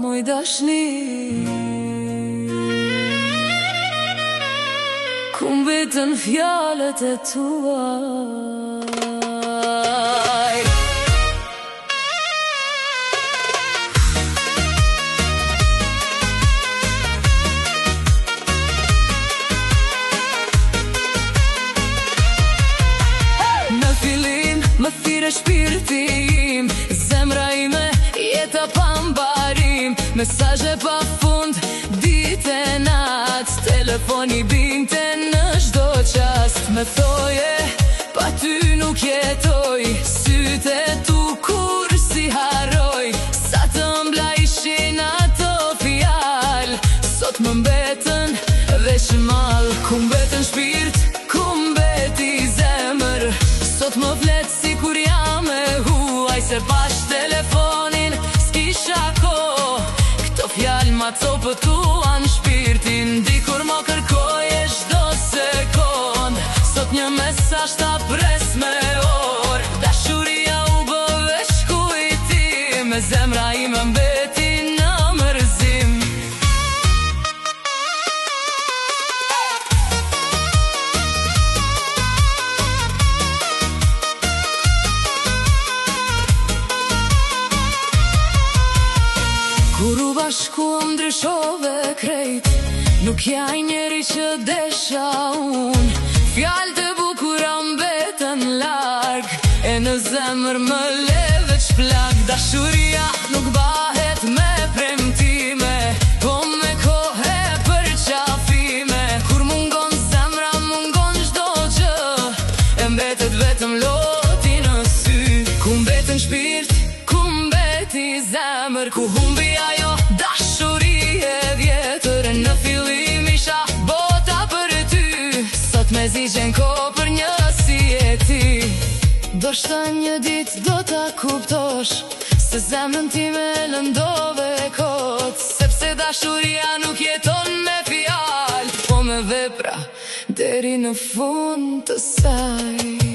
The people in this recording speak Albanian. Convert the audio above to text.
Moj dashni, ku mbetën fjalët e tuaj? Në fillim më thirrë shpirti im, zemra ime jeta pa mbarim, mesazhe pa fund ditë e natë, telefoni binte në çdo qast. Me thoje pa ty nuk jetoj, sytë e tu kur si harroj, sa të ëmbla ishin ato fjalë, sot më mbetën veç mall. Ku mbetën shpirt, ku mbeti zemër, sot më flet si kur jam e huaj, se pash telefonin s'kisha kohë, këto fjalë ma copëtuan shpirtin, dikur më kërkoje çdo sekond, sot një mesazh ta pres me orë. Dashuria u bë veç kujtim, me zemra ime mbeti në mërzim. Kur u bashkuam ndryshove krejt, nuk jaj njeri që desha unë, fjalët e bukura mbetën larg, e në zemër më le veç plak. Dashuria nuk bahet me premtime, po me kohë për qafime, kur mungon zemra mungon çdo gjë, e mbetet vetëm loti në sy. Ku mbetën shpirt, ku mbeti zemër, ku humbi ajo dashuri e vjetër, në fillim isha bota për ty, sot me zigjen ko për një si e ti. Do shta një dit do ta kuptosh, se zemrën time lëndove kot, sepse dashuria nuk jeton me fjalë, po me vepra deri në fund të saj.